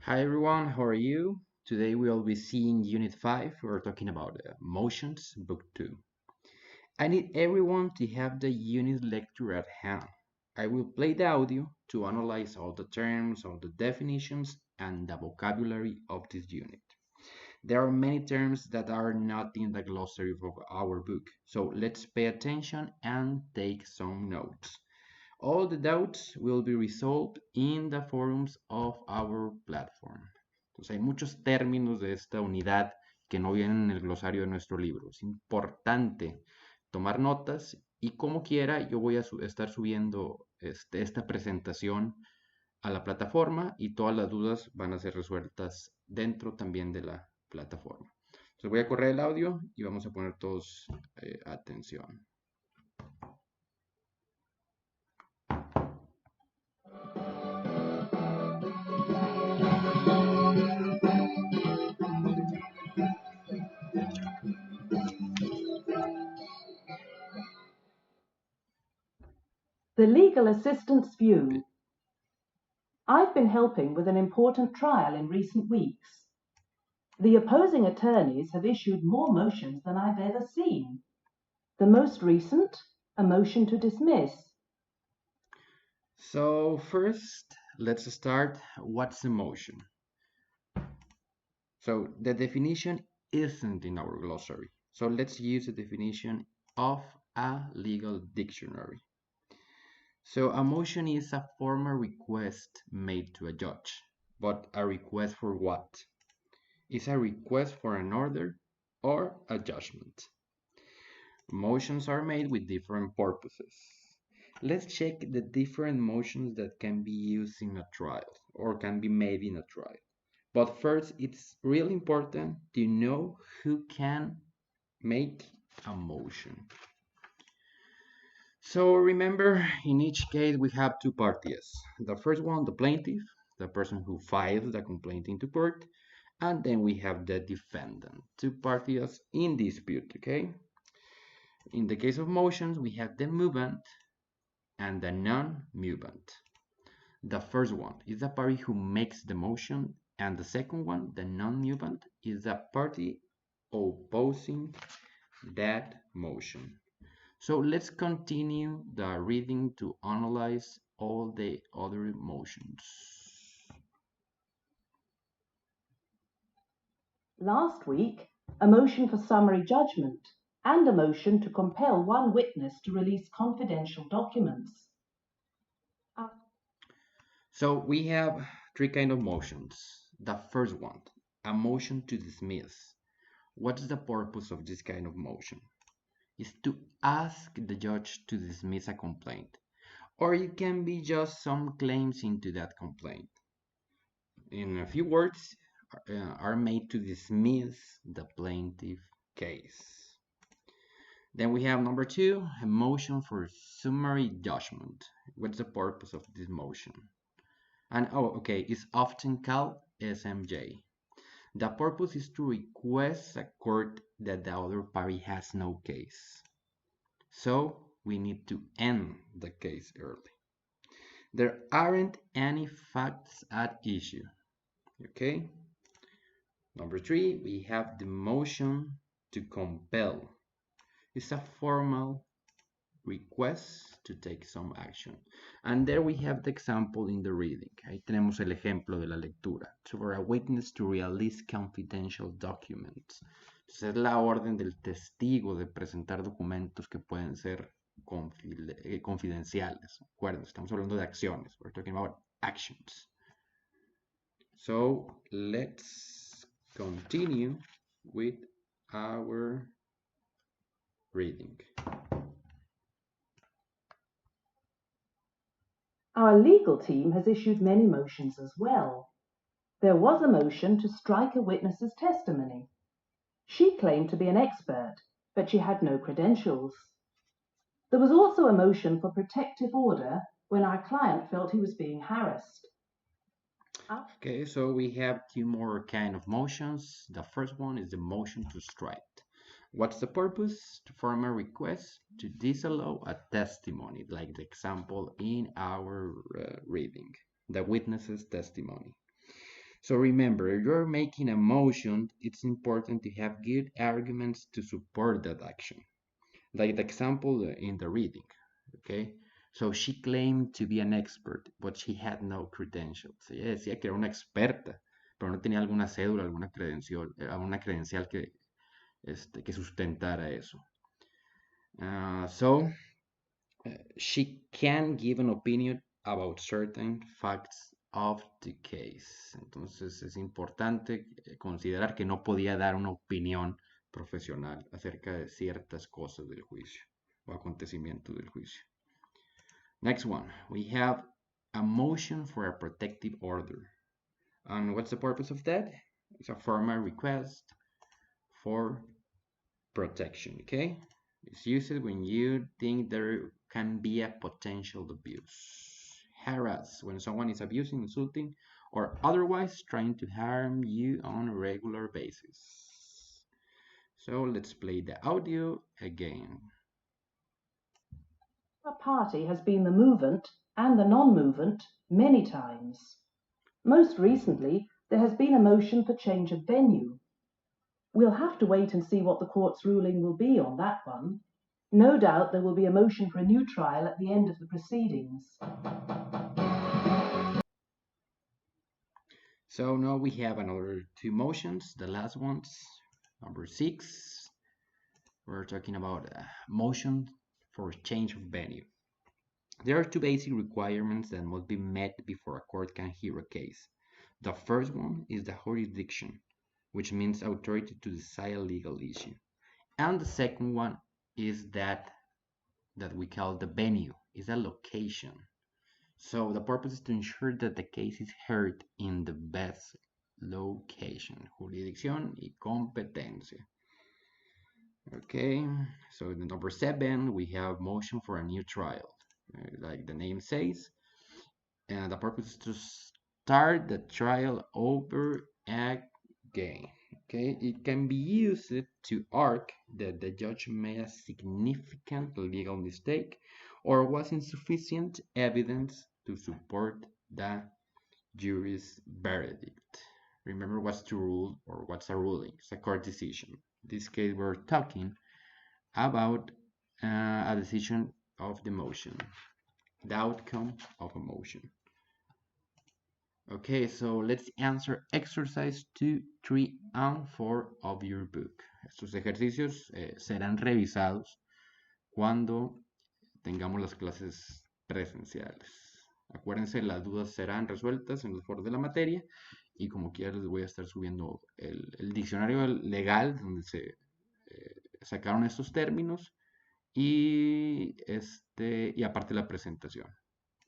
Hi everyone, how are you? Today we'll be seeing Unit 5. We're talking about motions, Book 2. I need everyone to have the unit lecture at hand. I will play the audio to analyze all the terms, all the definitions, and the vocabulary of this unit. There are many terms that are not in the glossary of our book, so let's pay attention and take some notes. All the doubts will be resolved in the forums of our platform. Entonces, hay muchos términos de esta unidad que no vienen en el glosario de nuestro libro. Es importante tomar notas y como quiera yo voy a estar subiendo esta presentación a la plataforma y todas las dudas van a ser resueltas dentro también de la plataforma. Entonces voy a correr el audio y vamos a poner todos atención. The legal assistant's view. I've been helping with an important trial in recent weeks. The opposing attorneys have issued more motions than I've ever seen. The most recent, a motion to dismiss. So first, let's start. What's a motion? So the definition isn't in our glossary. So let's use the definition of a legal dictionary. So a motion is a formal request made to a judge. But a request for what? It's a request for an order or a judgment. Motions are made with different purposes. Let's check the different motions that can be used in a trial or can be made in a trial. But first, it's really important to know who can make a motion. So remember, in each case, we have two parties. The first one, the plaintiff, the person who files the complaint into court, and then we have the defendant, two parties in dispute, okay? In the case of motions, we have the movant and the non-movant. The first one is the party who makes the motion, and the second one, the non-movant, is the party opposing that motion. So let's continue the reading to analyze all the other motions. Last week, a motion for summary judgment and a motion to compel one witness to release confidential documents. So we have three kinds of motions. The first one, a motion to dismiss. What's the purpose of this kind of motion? Is to ask the judge to dismiss a complaint, or it can be just some claims into that complaint. In a few words, are made to dismiss the plaintiff case. Then we have number two, a motion for summary judgment. What's the purpose of this motion? And it's often called SMJ. The purpose is to request a court that the other party has no case. So we need to end the case early. There aren't any facts at issue. Okay? Number three, we have the motion to compel. It's a formal request to take some action. And there we have the example in the reading. Ahí tenemos el ejemplo de la lectura. So for a witness to release confidential documents. Entonces es la orden del testigo de presentar documentos que pueden ser confidenciales. Acuérdense, estamos hablando de acciones. We're talking about actions. So let's continue with our reading. Our legal team has issued many motions as well. There was a motion to strike a witness's testimony. She claimed to be an expert, but she had no credentials. There was also a motion for protective order when our client felt he was being harassed. Okay, so we have two more kind of motions. The first one is the motion to strike. What's the purpose? To form a request to disallow a testimony, like the example in our reading, the witness's testimony. So remember, if you're making a motion, it's important to have good arguments to support that action. Like the example in the reading, okay? So she claimed to be an expert, but she had no credentials. Ella decía que era una experta, pero no tenía alguna cédula, alguna credencial que sustentara eso. So she can give an opinion about certain facts of the case. Entonces es importante considerar que no podía dar una opinión profesional acerca de ciertas cosas del juicio o acontecimientos del juicio. Next one, we have a motion for a protective order. And what's the purpose of that? It's a formal request for protection, okay? It's used when you think there can be a potential abuse. Harass, when someone is abusing, insulting, or otherwise trying to harm you on a regular basis. So let's play the audio again. A party has been the movant and the non-movant many times. Most recently, there has been a motion for change of venue. We'll have to wait and see what the court's ruling will be on that one. No doubt there will be a motion for a new trial at the end of the proceedings. So now we have another two motions, the last ones, number 6. We're talking about a motion for change of venue. There are two basic requirements that must be met before a court can hear a case. The first one is the jurisdiction, which means authority to decide a legal issue. And the second one is that we call the venue, is a location. So the purpose is to ensure that the case is heard in the best location, jurisdicción y competencia. Okay, so in number 7, we have motion for a new trial. Like the name says, and the purpose is to start the trial over again. Okay, it can be used to argue that the judge made a significant legal mistake or was insufficient evidence to support the jury's verdict. Remember what's the rule or what's a ruling? It's a court decision. In this case, we're talking about a decision of the motion, the outcome of a motion. Okay, so let's answer exercise 2, 3, and 4 of your book. Estos ejercicios serán revisados cuando tengamos las clases presenciales. Acuérdense, las dudas serán resueltas en los foros de la materia y como quiera les voy a estar subiendo el diccionario legal donde se sacaron estos términos y aparte la presentación.